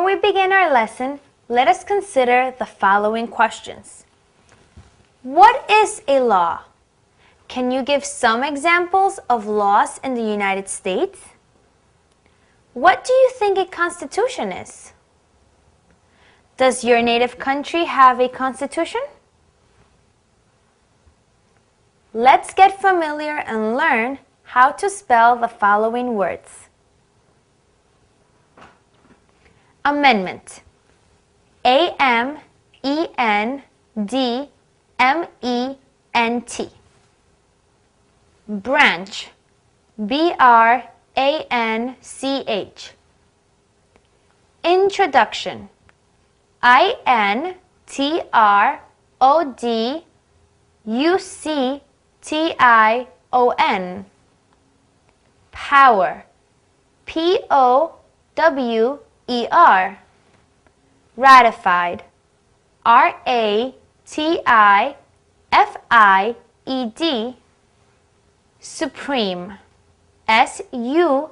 Before we begin our lesson, let us consider the following questions. What is a law? Can you give some examples of laws in the United States? What do you think a constitution is? Does your native country have a constitution? Let's get familiar and learn how to spell the following words. Amendment. A-M-E-N-D-M-E-N-T. Branch. B-R-A-N-C-H. Introduction. I-N-T-R-O-D-U-C-T-I-O-N. Power. P-O-W-E-R. Ratified. R-A-T-I-F-I-E-D. Supreme. S-U-P-R-E-M-E.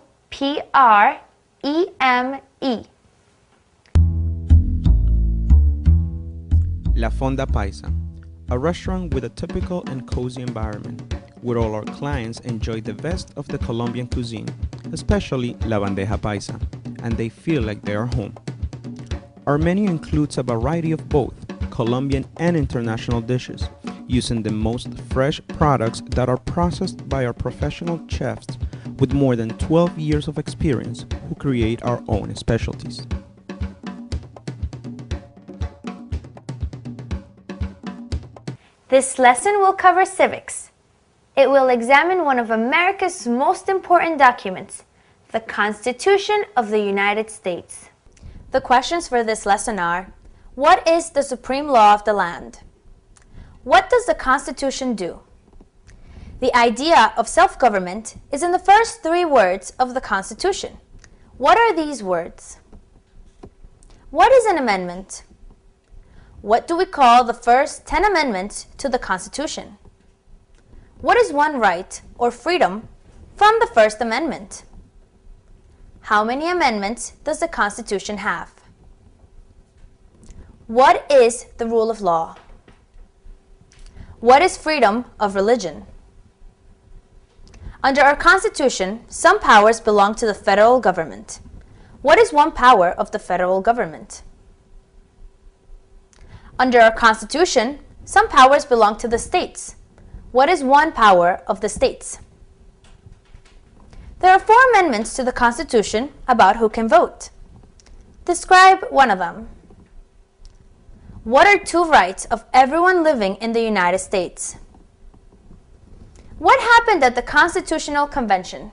La Fonda Paisa, a restaurant with a typical and cozy environment, where all our clients enjoy the best of the Colombian cuisine, especially la bandeja paisa, and they feel like they are home. Our menu includes a variety of both Colombian and international dishes, using the most fresh products that are processed by our professional chefs with more than 12 years of experience who create our own specialties. This lesson will cover civics. It will examine one of America's most important documents, the Constitution of the United States. The questions for this lesson are: what is the supreme law of the land? What does the Constitution do? The idea of self-government is in the first 3 words of the Constitution. What are these words? What is an amendment? What do we call the first 10 amendments to the Constitution? What is one right or freedom from the First Amendment? How many amendments does the Constitution have? What is the rule of law? What is freedom of religion? Under our Constitution, some powers belong to the federal government. What is one power of the federal government? Under our Constitution, some powers belong to the states. What is one power of the states? There are 4 amendments to the Constitution about who can vote. Describe one of them. What are 2 rights of everyone living in the United States? What happened at the Constitutional Convention?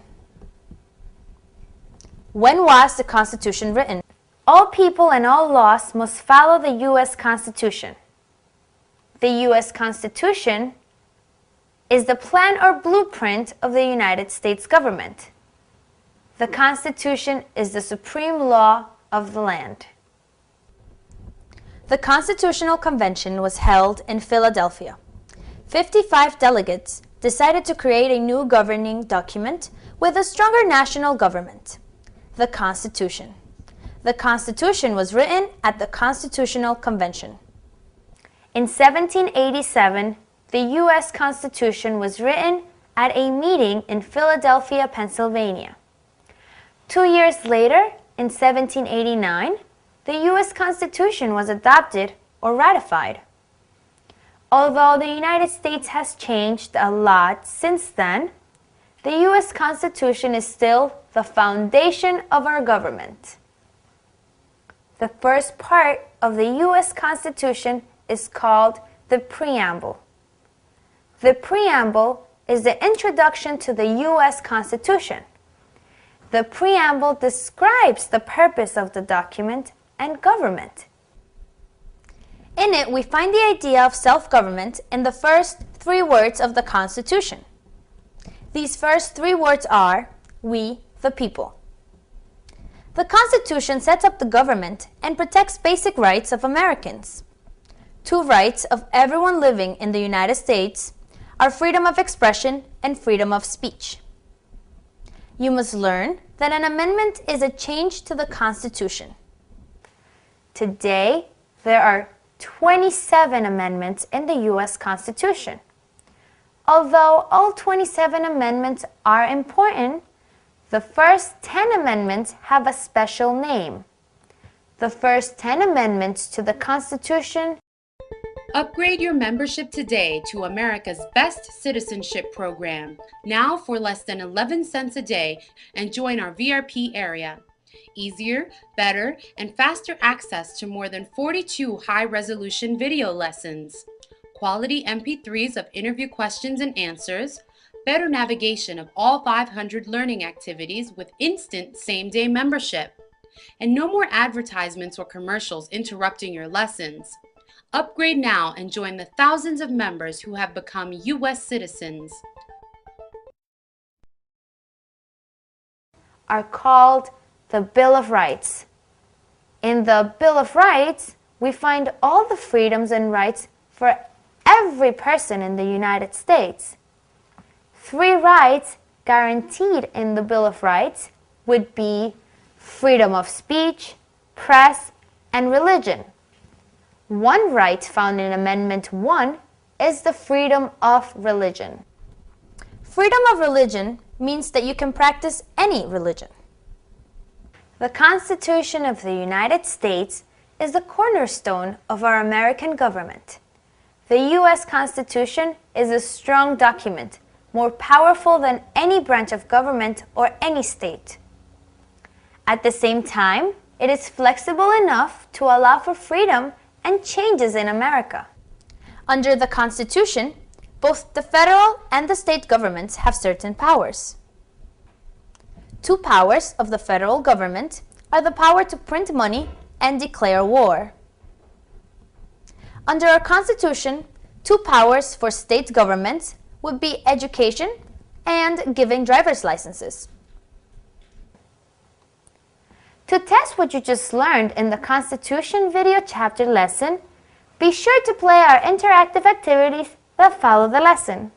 When was the Constitution written? All people and all laws must follow the U.S. Constitution. The U.S. Constitution is the plan or blueprint of the United States government. The Constitution is the supreme law of the land. The Constitutional Convention was held in Philadelphia. 55 delegates decided to create a new governing document with a stronger national government, the Constitution. The Constitution was written at the Constitutional Convention. In 1787, the U.S. Constitution was written at a meeting in Philadelphia, Pennsylvania. 2 years later, in 1789, the U.S. Constitution was adopted or ratified. Although the United States has changed a lot since then, the U.S. Constitution is still the foundation of our government. The first part of the U.S. Constitution is called the Preamble. The Preamble is the introduction to the U.S. Constitution. The Preamble describes the purpose of the document and government. In it, we find the idea of self-government in the first 3 words of the Constitution. These first 3 words are, we, the people. The Constitution sets up the government and protects basic rights of Americans. 2 rights of everyone living in the United States are freedom of expression and freedom of speech. You must learn that an amendment is a change to the Constitution. Today, there are 27 amendments in the U.S. Constitution. Although all 27 amendments are important, the first 10 amendments have a special name. The first 10 amendments to the Constitution. Upgrade your membership today to America's best citizenship program, now for less than 11 cents a day, and join our VRP area. Easier, better, and faster access to more than 42 high-resolution video lessons, quality MP3s of interview questions and answers, better navigation of all 500 learning activities with instant same-day membership, and no more advertisements or commercials interrupting your lessons. Upgrade now and join the thousands of members who have become U.S. citizens. Are called the Bill of Rights. In the Bill of Rights, we find all the freedoms and rights for every person in the United States. 3 rights guaranteed in the Bill of Rights would be freedom of speech, press, and religion. One right found in Amendment 1 is the freedom of religion. Freedom of religion means that you can practice any religion. The Constitution of the United States is the cornerstone of our American government. The U.S. Constitution is a strong document, more powerful than any branch of government or any state. At the same time, it is flexible enough to allow for freedom and changes in America. Under the Constitution, both the federal and the state governments have certain powers. 2 powers of the federal government are the power to print money and declare war. Under our Constitution, 2 powers for state governments would be education and giving driver's licenses. To test what you just learned in the Constitution video chapter lesson, be sure to play our interactive activities that follow the lesson.